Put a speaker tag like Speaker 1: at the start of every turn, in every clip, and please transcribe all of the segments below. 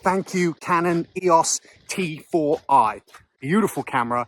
Speaker 1: thank you, Canon EOS T4i. Beautiful camera.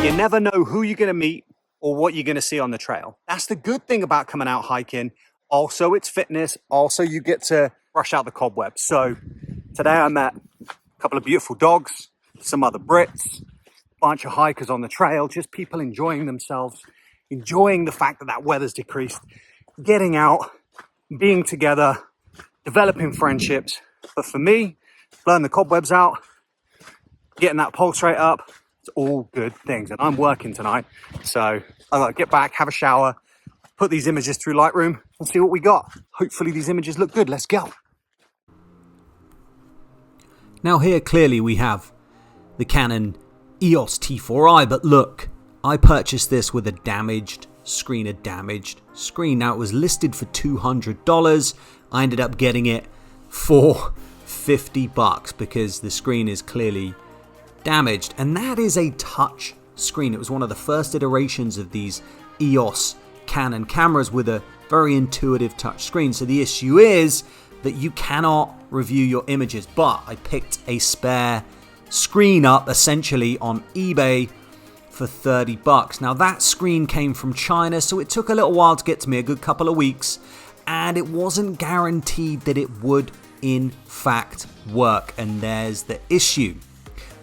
Speaker 1: You never know who you're going to meet or what you're going to see on the trail. That's the good thing about coming out hiking. Also, it's fitness. Also, you get to brush out the cobwebs. So today I met a couple of beautiful dogs, some other Brits, a bunch of hikers on the trail, just people enjoying themselves, enjoying the fact that that weather's decreased, getting out, being together, developing friendships. But for me, blowing the cobwebs out, getting that pulse rate up, it's all good things. And I'm working tonight, so I gotta get back, have a shower, put these images through Lightroom and see what we got. Hopefully these images look good. Let's go.
Speaker 2: Now here clearly we have the Canon EOS T4i, but look, I purchased this with a damaged screen. Now it was listed for $200. I ended up getting it for $50 because the screen is clearly damaged, and that is a touch screen. It was one of the first iterations of these EOS Canon cameras with a very intuitive touch screen. So the issue is that you cannot review your images, but I picked a spare screen up essentially on eBay for $30. Now that screen came from China, so it took a little while to get to me, a good couple of weeks, and it wasn't guaranteed that it would in fact work, and there's the issue.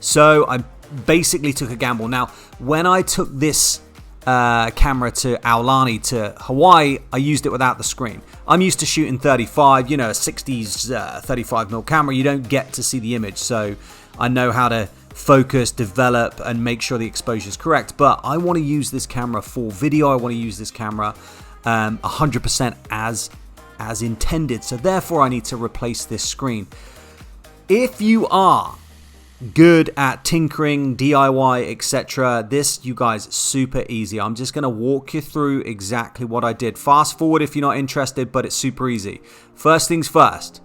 Speaker 2: So I basically took a gamble. Now, when I took this camera to Aulani, to Hawaii, I used it without the screen. I'm used to shooting 35, you know, a 60s 35mm camera. You don't get to see the image, so I know how to focus, develop, and make sure the exposure is correct. But I want to use this camera for video. I want to use this camera 100% as intended. So therefore, I need to replace this screen. If you are good at tinkering, DIY, etc., this, you guys, super easy. I'm just going to walk you through exactly what I did. Fast forward if you're not interested, but it's super easy. First things first,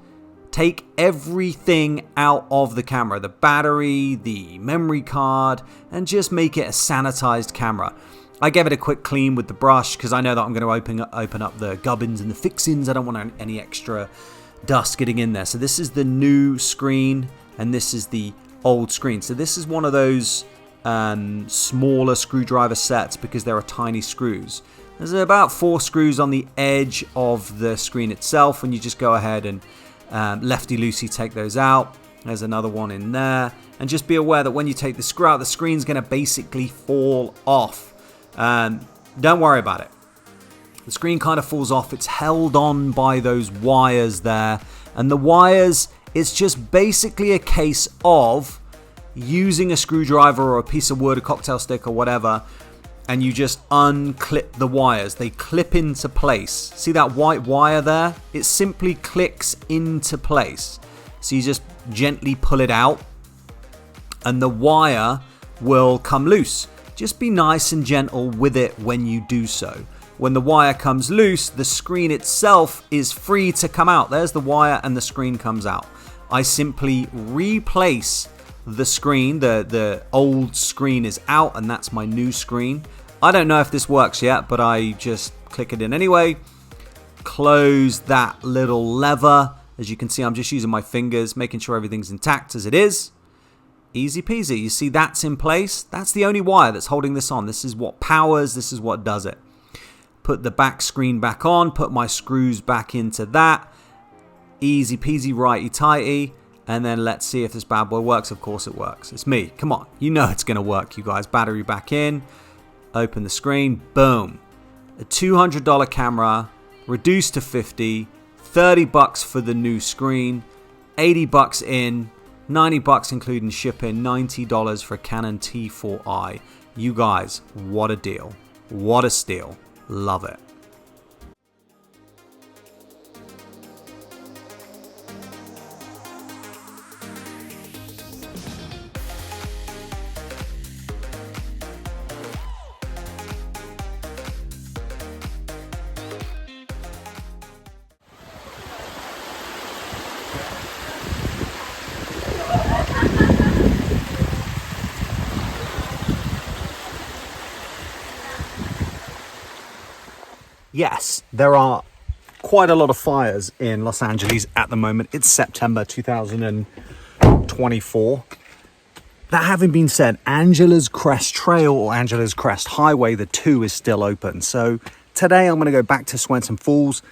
Speaker 2: take everything out of the camera, the battery, the memory card, and just make it a sanitized camera. I gave it a quick clean with the brush because I know that I'm going to open up the gubbins and the fixings. I don't want any extra dust getting in there. So this is the new screen, and this is the old screen. So this is one of those smaller screwdriver sets because there are tiny screws. There's about 4 screws on the edge of the screen itself, and you just go ahead and lefty-loosey take those out. There's another one in there, and just be aware that when you take the screw out, the screen's going to basically fall off. Don't worry about it. The screen kind of falls off. It's held on by those wires there, and the wires, it's just basically a case of using a screwdriver or a piece of wood, a cocktail stick or whatever, and you just unclip the wires. They clip into place. See that white wire there? It simply clicks into place. So you just gently pull it out and the wire will come loose. Just be nice and gentle with it when you do so. When the wire comes loose, the screen itself is free to come out. There's the wire and the screen comes out. I simply replace the screen. The old screen is out and that's my new screen. I don't know if this works yet, but I just click it in anyway. Close that little lever. As you can see, I'm just using my fingers, making sure everything's intact as it is. Easy peasy. You see that's in place. That's the only wire that's holding this on. This is what powers, this is what does it. Put the back screen back on, put my screws back into that. Easy peasy, righty tighty. And then let's see if this bad boy works. Of course it works. It's me. Come on. You know it's going to work, you guys. Battery back in. Open the screen. Boom. A $200 camera reduced to $50. $30 for the new screen. $80 in. $90 including shipping. $90 for a Canon T4i. You guys, what a deal. What a steal. Love it.
Speaker 1: Yes, there are quite a lot of fires in Los Angeles at the moment. It's September 2024. That having been said, Angela's Crest Trail or Angela's Crest Highway, the 2 is still open. So today I'm going to go back to Swenson Falls,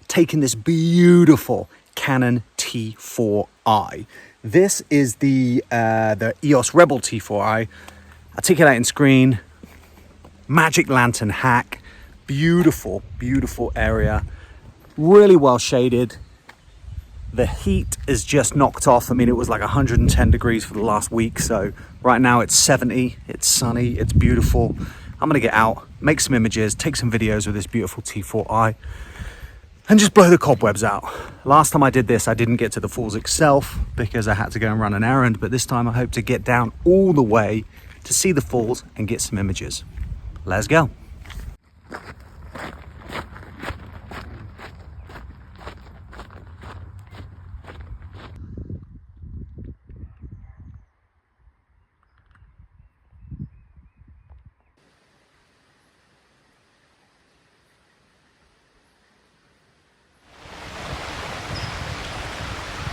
Speaker 1: taking this beautiful Canon T4i. This is the EOS Rebel T4i, articulating screen, magic lantern hack, beautiful, beautiful area, really well shaded. The heat is just knocked off. I mean, it was like 110 degrees for the last week. So right now it's 70, it's sunny, it's beautiful. I'm gonna get out, make some images, take some videos with this beautiful T4i and just blow the cobwebs out. Last time I did this, I didn't get to the falls itself because I had to go and run an errand. But this time I hope to get down all the way to see the falls and get some images. Let's go.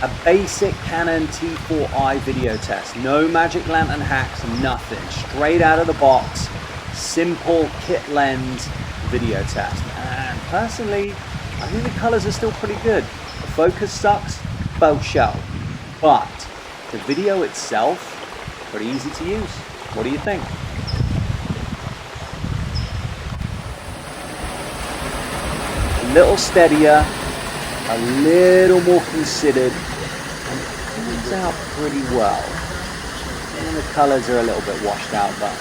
Speaker 1: A basic Canon T4i video test. No magic lantern hacks, nothing. Straight out of the box, simple kit lens video test. And personally, I think the colors are still pretty good. The focus sucks, both show. But the video itself, pretty easy to use. What do you think? A little steadier, a little more considered, and it turns out pretty well. And the colors are a little bit washed out, but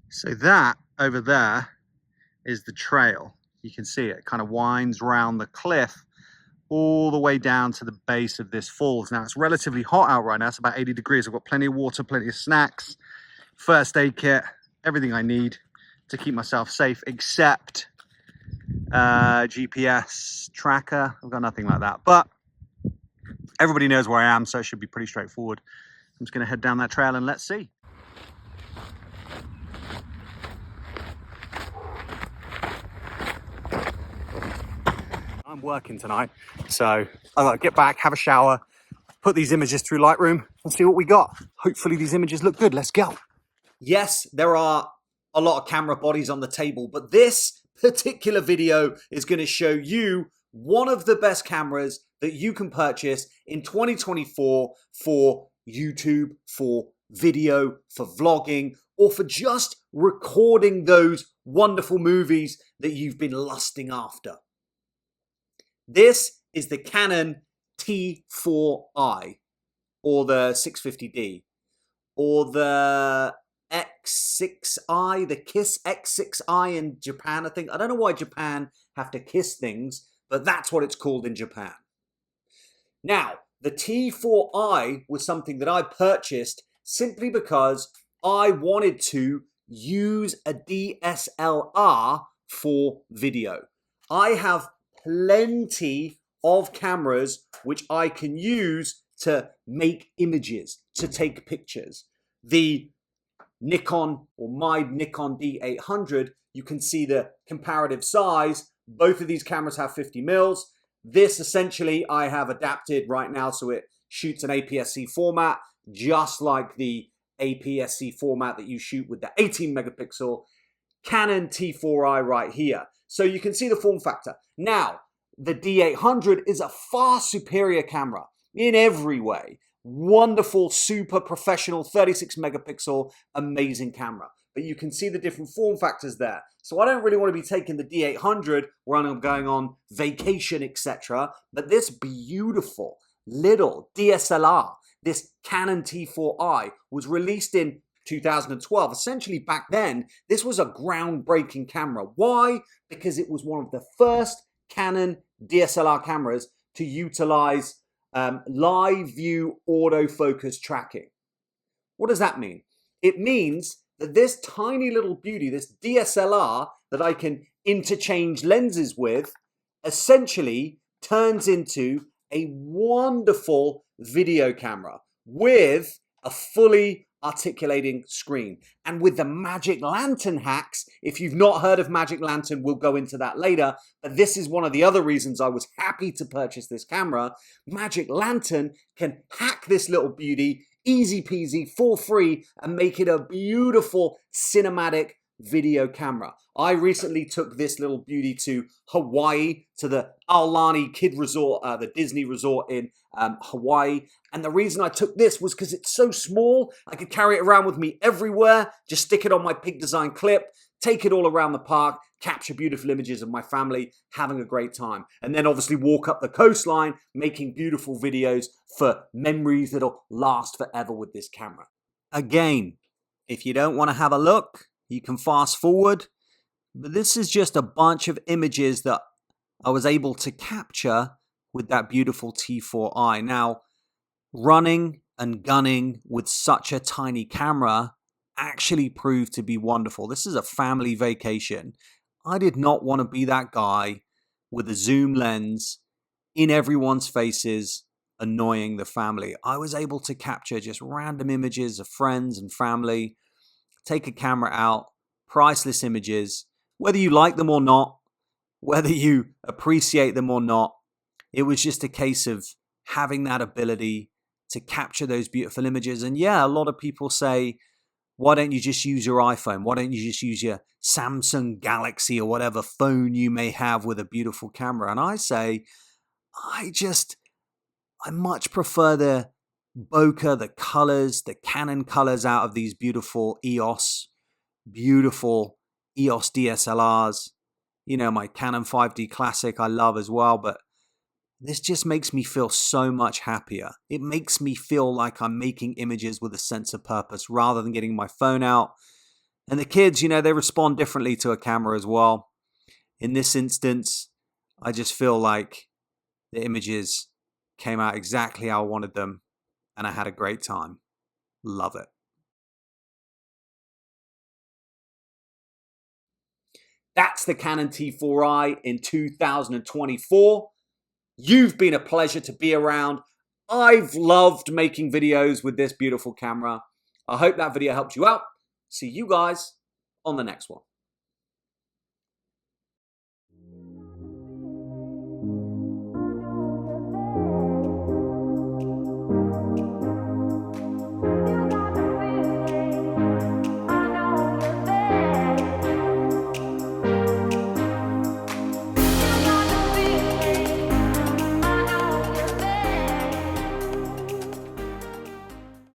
Speaker 1: So that over there is the trail. You can see it kind of winds round the cliff all the way down to the base of this falls. Now it's relatively hot out right now. It's about 80 degrees. I've got plenty of water, plenty of snacks, first aid kit, everything I need to keep myself safe, except GPS tracker. I've got nothing like that, but everybody knows where I am, so it should be pretty straightforward. I'm just going to head down that trail and let's see. I'm working tonight, so I got to get back, have a shower, put these images through Lightroom and see what we got. Hopefully these images look good. Let's go.
Speaker 2: Yes, there are a lot of camera bodies on the table, but this particular video is going to show you one of the best cameras that you can purchase in 2024 for YouTube, for video, for vlogging, or for just recording those wonderful movies that you've been lusting after. This is the Canon T4i, or the 650D, or the X6i, the Kiss X6i in Japan, I think. I don't know why Japan have to kiss things, but that's what it's called in Japan. Now, the T4i was something that I purchased simply because I wanted to use a DSLR for video. I have plenty of cameras which I can use to make images, to take pictures. The Nikon, or my Nikon D800, you can see the comparative size. Both of these cameras have 50 mils. This essentially I have adapted right now so it shoots an APS-C format, just like the APS-C format that you shoot with the 18 megapixel Canon T4i right here. So you can see the form factor. Now, the D800 is a far superior camera in every way. Wonderful, super professional, 36 megapixel, amazing camera. But you can see the different form factors there. So I don't really want to be taking the D800 when I'm going on vacation, etc. But this beautiful little DSLR, this Canon T4i, was released in 2012. Essentially back then, this was a groundbreaking camera. Why? Because it was one of the first Canon DSLR cameras to utilize live view autofocus tracking. What does that mean? It means that this tiny little beauty, this DSLR that I can interchange lenses with, essentially turns into a wonderful video camera with a fully
Speaker 1: articulating screen. And with the Magic Lantern hacks, if you've not heard of Magic Lantern, we'll go into that later, but this is one of the other reasons I was happy to purchase this camera. Magic Lantern can hack this little beauty, easy peasy, for free, and make it a beautiful cinematic video camera. I recently took this little beauty to Hawaii, to the Aulani Kid Resort, the Disney Resort in Hawaii. And the reason I took this was because it's so small, I could carry it around with me everywhere, just stick it on my Peak Design clip, take it all around the park, capture beautiful images of my family having a great time. And then obviously walk up the coastline, making beautiful videos for memories that'll last forever with this camera. Again, if you don't want to have a look, you can fast forward, but this is just a bunch of images that I was able to capture with that beautiful T4i. Now, running and gunning with such a tiny camera actually proved to be wonderful. This is a family vacation. I did not want to be that guy with a zoom lens in everyone's faces, annoying the family. I was able to capture just random images of friends and family, take a camera out, priceless images, whether you like them or not, whether you appreciate them or not. It was just a case of having that ability to capture those beautiful images. And yeah, a lot of people say, why don't you just use your iPhone? Why don't you just use your Samsung Galaxy or whatever phone you may have with a beautiful camera? And I say, I much prefer the bokeh, the colors, the Canon colors out of these beautiful EOS DSLRs. You know, my Canon 5D Classic I love as well, but this just makes me feel so much happier. It makes me feel like I'm making images with a sense of purpose rather than getting my phone out. And the kids, you know, they respond differently to a camera as well. In this instance, I just feel like the images came out exactly how I wanted them, and I had a great time. Love it. That's the Canon T4i in 2024. You've been a pleasure to be around. I've loved making videos with this beautiful camera. I hope that video helped you out. See you guys on the next one.